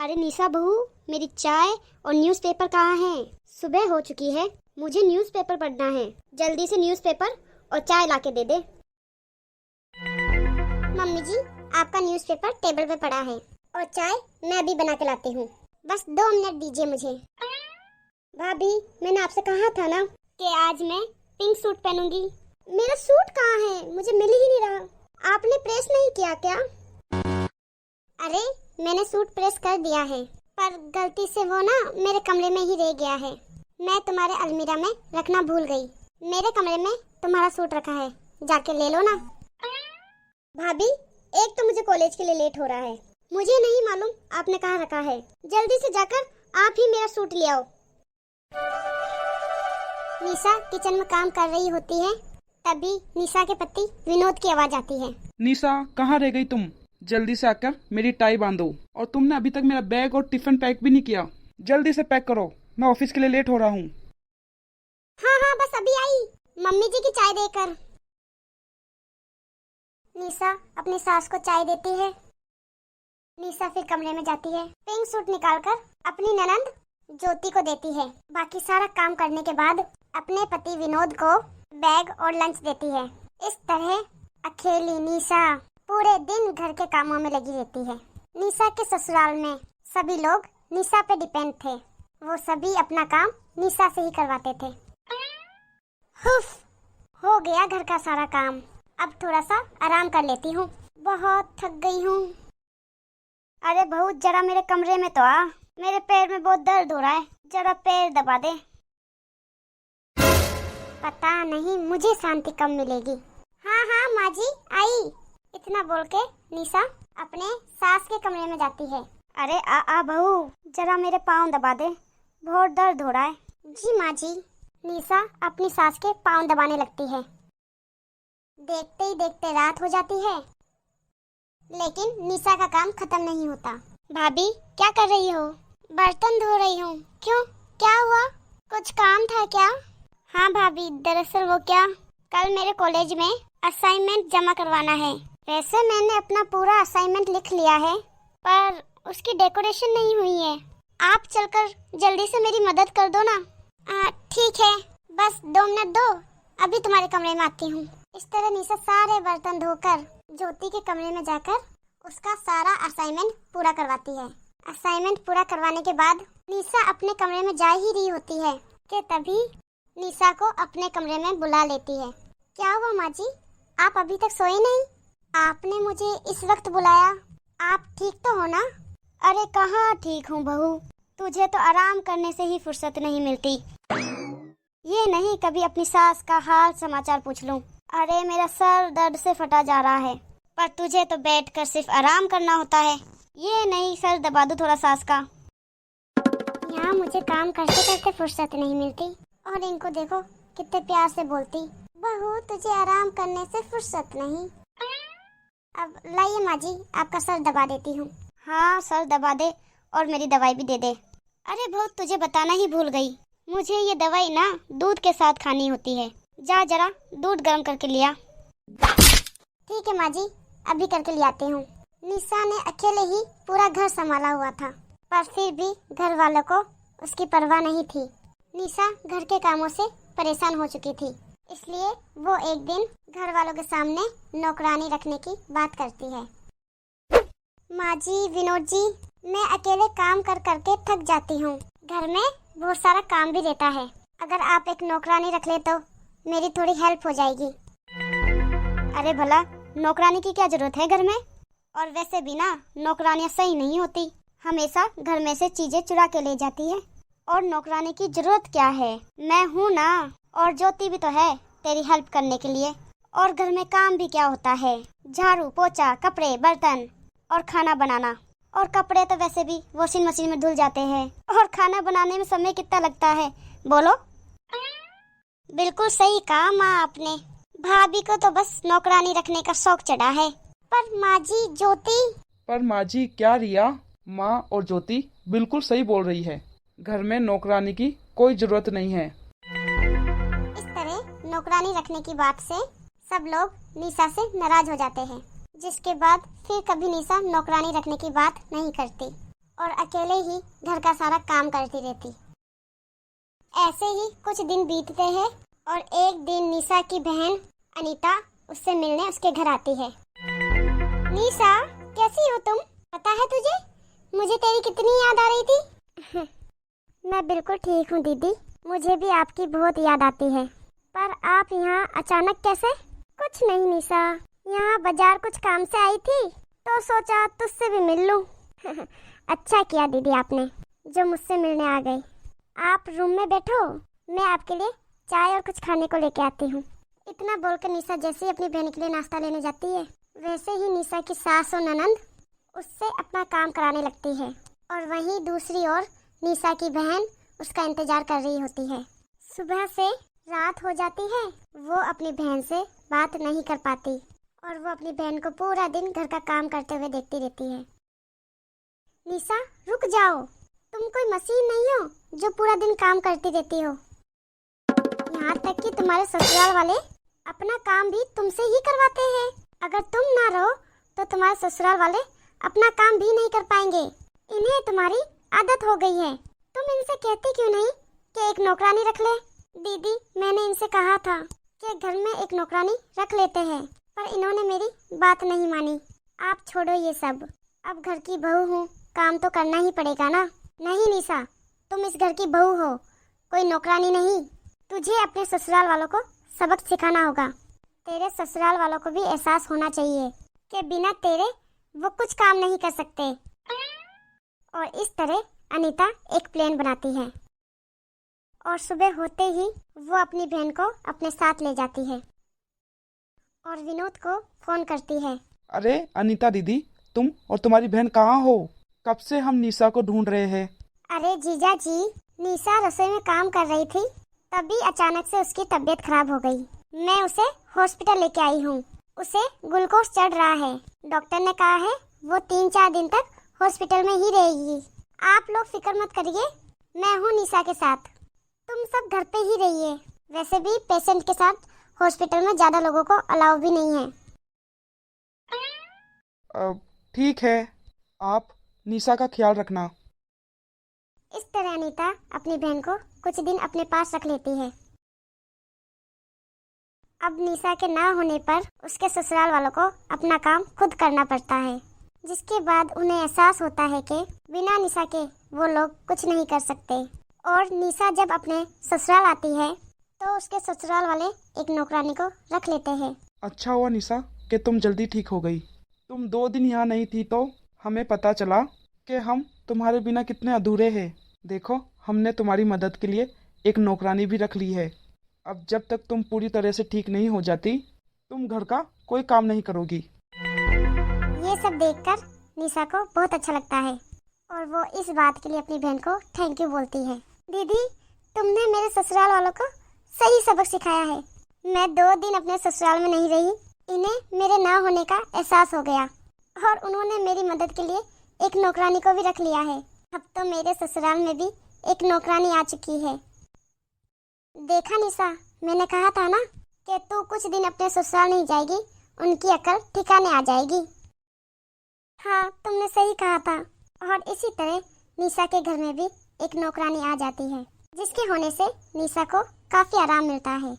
अरे निशा बहू, मेरी चाय और न्यूज़पेपर कहाँ है? सुबह हो चुकी है, मुझे न्यूज़पेपर पढ़ना है। जल्दी से न्यूज़पेपर और चाय लाके दे दे। मम्मी जी, आपका न्यूज़पेपर टेबल पे पड़ा है और चाय मैं अभी बना के लाती हूँ। बस 2 मिनट दीजिए मुझे। भाभी, मैंने आपसे कहा था ना कि आज मैं पिंक सूट पहनूंगी। मेरा सूट कहाँ है? मुझे मिल ही नहीं रहा। आपने प्रेस नहीं किया क्या? अरे, मैंने सूट प्रेस कर दिया है, पर गलती से वो ना मेरे कमरे में ही रह गया है। मैं तुम्हारे अलमीरा में रखना भूल गई। मेरे कमरे में तुम्हारा सूट रखा है, जाके ले लो ना। भाभी, एक तो मुझे कॉलेज के लिए लेट हो रहा है, मुझे नहीं मालूम आपने कहाँ रखा है। जल्दी से जाकर आप ही मेरा सूट ले आओ। निशा किचन में काम कर रही होती है, तभी निशा के पति विनोद की आवाज आती है। निशा, कहाँ रह गई तुम? जल्दी से आकर मेरी टाई बांधो। और तुमने अभी तक मेरा बैग और टिफिन पैक भी नहीं किया। जल्दी से पैक करो, मैं ऑफिस के लिए लेट हो रहा हूँ। हाँ हाँ, बस अभी आई, मम्मी जी की चाय देकर। निशा अपनी सास को चाय देती है। निशा फिर कमरे में जाती है, पिंक सूट निकालकर अपनी ननंद ज्योति को देती है। बाकी सारा काम करने के बाद अपने पति विनोद को बैग और लंच देती है। इस तरह अकेली निशा पूरे दिन घर के कामों में लगी रहती है। निशा के ससुराल में सभी लोग निशा पे डिपेंड थे। वो सभी अपना काम निशा से ही करवाते थे। हुफ, हो गया घर का सारा काम। अब थोड़ा सा आराम कर लेती हूँ, बहुत थक गई हूँ। अरे बहू, जरा मेरे कमरे में तो आ, मेरे पैर में बहुत दर्द हो रहा है, जरा पैर दबा दे। पता नहीं मुझे शांति कब मिलेगी। हाँ हाँ माँ जी, आई। इतना बोल के निशा अपने सास के कमरे में जाती है। अरे आ बहू, जरा मेरे पाँव दबा दे, बहुत दर्द हो रहा है। जी माँ जी। निशा अपनी सास के पाँव दबाने लगती है। देखते ही देखते रात हो जाती है, लेकिन निशा का काम खत्म नहीं होता। भाभी, क्या कर रही हो? बर्तन धो रही हूँ। क्यों, क्या हुआ? कुछ काम था क्या? हाँ भाभी, दरअसल वो क्या, कल मेरे कॉलेज में असाइनमेंट जमा करवाना है। वैसे मैंने अपना पूरा असाइनमेंट लिख लिया है, पर उसकी डेकोरेशन नहीं हुई है। आप चलकर जल्दी से मेरी मदद कर दो ना। ठीक है, बस 2 मिनट दो, अभी तुम्हारे कमरे में आती हूँ। इस तरह निशा सारे बर्तन धोकर ज्योति के कमरे में जाकर उसका सारा असाइनमेंट पूरा करवाती है। असाइनमेंट पूरा करवाने के बाद निशा अपने कमरे में जा ही रही होती है कि तभी निशा को अपने कमरे में बुला लेती है। क्या हुआ माँ जी, आप अभी तक सोए नहीं? आपने मुझे इस वक्त बुलाया, आप ठीक तो हो ना? अरे कहाँ ठीक हूँ बहू, तुझे तो आराम करने से ही फुर्सत नहीं मिलती। ये नहीं कभी अपनी सास का हाल समाचार पूछ लूं। अरे मेरा सर दर्द से फटा जा रहा है, पर तुझे तो बैठकर सिर्फ आराम करना होता है। ये नहीं सर दबा दूं थोड़ा सास का। यहाँ मुझे काम करते करते फुर्सत नहीं मिलती, और इनको देखो कितने प्यार से बोलती, बहू तुझे आराम करने से फुर्सत नहीं। अब लाइए माँ जी, आपका सर दबा देती हूँ। हाँ, सर दबा दे और मेरी दवाई भी दे दे। अरे बहुत, तुझे बताना ही भूल गई, मुझे ये दवाई ना दूध के साथ खानी होती है। जा जरा दूध गर्म करके लिया। ठीक है माँ जी, अभी करके ले आती हूँ। निशा ने अकेले ही पूरा घर संभाला हुआ था, पर फिर भी घर वालों को उसकी परवाह नहीं थी। निशा घर के कामों से परेशान हो चुकी थी, इसलिए वो एक दिन घर वालों के सामने नौकरानी रखने की बात करती है। माँ जी, विनोद जी, मैं अकेले काम कर करके थक जाती हूँ। घर में बहुत सारा काम भी रहता है, अगर आप एक नौकरानी रख ले तो मेरी थोड़ी हेल्प हो जाएगी। अरे भला, नौकरानी की क्या जरूरत है घर में? और वैसे भी ना नौकरानियाँ सही नहीं होती, हमेशा घर में से चीजें चुरा के ले जाती है। और नौकरानी की जरूरत क्या है, मैं हूँ ना, और ज्योति भी तो है तेरी हेल्प करने के लिए। और घर में काम भी क्या होता है, झाड़ू पोछा, कपड़े बर्तन और खाना बनाना। और कपड़े तो वैसे भी वॉशिंग मशीन में धुल जाते हैं, और खाना बनाने में समय कितना लगता है बोलो? बिल्कुल सही कहा माँ आपने, भाभी को तो बस नौकरानी रखने का शौक चढ़ा है। पर माँ जी, ज्योति। पर माँ जी क्या रिया, माँ और ज्योति बिल्कुल सही बोल रही है, घर में नौकरानी की कोई जरूरत नहीं है। इस तरह नौकरानी रखने की बात से सब लोग निशा से नाराज हो जाते हैं, जिसके बाद फिर कभी निशा नौकरानी रखने की बात नहीं करती। और अकेले ही घर का सारा काम करती रहती। ऐसे ही कुछ दिन बीतते हैं और एक दिन निशा की बहन अनीता उससे मिलने उसके घर आती है। निशा, कैसी हो तुम? पता है तुझे, मुझे तेरी कितनी याद आ रही थी। मैं बिल्कुल ठीक हूँ दीदी, मुझे भी आपकी बहुत याद आती है। पर आप यहाँ अचानक कैसे? कुछ नहीं निशा, यहाँ बाजार कुछ काम से आई थी तो सोचा तुझसे भी मिल लूँ। अच्छा किया दीदी आपने जो मुझसे मिलने आ गई। आप रूम में बैठो, मैं आपके लिए चाय और कुछ खाने को लेके आती हूँ। इतना बोलकर निशा जैसे ही अपनी बहन के लिए नाश्ता लेने जाती है, वैसे ही निशा की सास और ननंद उससे अपना काम कराने लगती है और वहीं दूसरी ओर निशा की बहन उसका इंतजार कर रही होती है। सुबह से रात हो जाती है, वो अपनी बहन से बात नहीं कर पाती और वो अपनी बहन को पूरा दिन घर का काम करते हुए देखती रहती है। निशा, रुक जाओ, तुम कोई मशीन नहीं हो जो पूरा दिन काम करती रहती हो। यहाँ तक कि तुम्हारे ससुराल वाले अपना काम भी तुमसे ही करवाते हैं। अगर तुम ना रहो तो तुम्हारे ससुराल वाले अपना काम भी नहीं कर पाएंगे। इन्हें तुम्हारी आदत हो गई है। तुम इनसे कहती क्यों नहीं कि एक नौकरानी रख ले? दीदी, मैंने इनसे कहा था कि घर में एक नौकरानी रख लेते हैं, पर इन्होंने मेरी बात नहीं मानी। आप छोड़ो ये सब, अब घर की बहू हूँ, काम तो करना ही पड़ेगा ना। नहीं निशा, तुम इस घर की बहू हो, कोई नौकरानी नहीं। तुझे अपने ससुराल वालों को सबक सिखाना होगा। तेरे ससुराल वालों को भी एहसास होना चाहिए कि बिना तेरे वो कुछ काम नहीं कर सकते। और इस तरह अनीता एक प्लान बनाती है और सुबह होते ही वो अपनी बहन को अपने साथ ले जाती है और विनोद को फोन करती है। अरे अनीता दीदी, तुम और तुम्हारी बहन कहाँ हो? कब से हम निशा को ढूंढ रहे हैं। अरे जीजा जी, निशा रसोई में काम कर रही थी, तभी अचानक से उसकी तबीयत खराब हो गई। मैं उसे हॉस्पिटल लेके आई हूँ। उसे ग्लूकोज चढ़ रहा है। डॉक्टर ने कहा है वो 3-4 दिन तक हॉस्पिटल में ही रहेगी। आप लोग फिक्र मत करिए, मैं हूँ निशा के साथ। तुम सब घर पे ही रहिए। वैसे भी पेशेंट के साथ हॉस्पिटल में ज्यादा लोगों को अलाउ भी नहीं है। ठीक है, आप निशा का ख्याल रखना। इस तरह अनीता अपनी बहन को कुछ दिन अपने पास रख लेती है। अब निशा के ना होने पर उसके ससुराल वालों को अपना काम खुद करना पड़ता है, जिसके बाद उन्हें एहसास होता है कि बिना निशा के वो लोग कुछ नहीं कर सकते। और निशा जब अपने ससुराल आती है तो उसके ससुराल वाले एक नौकरानी को रख लेते हैं। अच्छा हुआ निशा कि तुम जल्दी ठीक हो गई। तुम 2 दिन यहाँ नहीं थी तो हमें पता चला कि हम तुम्हारे बिना कितने अधूरे हैं। देखो, हमने तुम्हारी मदद के लिए एक नौकरानी भी रख ली है। अब जब तक तुम पूरी तरह से ठीक नहीं हो जाती, तुम घर का कोई काम नहीं करोगी। ये सब देखकर निशा को बहुत अच्छा लगता है और वो इस बात के लिए अपनी बहन को थैंक यू बोलती है। दीदी, तुमने मेरे ससुराल वालों को सही सबक सिखाया है। मैं 2 दिन अपने ससुराल में नहीं रही, इन्हें मेरे ना होने का एहसास हो गया और उन्होंने मेरी मदद के लिए एक नौकरानी को भी रख लिया है। अब तो मेरे ससुराल में भी एक नौकरानी आ चुकी है। देखा निशा, मैंने कहा था ना कि तू कुछ दिन अपने ससुराल नहीं जाएगी, उनकी अकल ठिकाने आ जाएगी। हाँ, तुमने सही कहा था। और इसी तरह निशा के घर में भी एक नौकरानी आ जाती है, जिसके होने से निशा को काफी आराम मिलता है।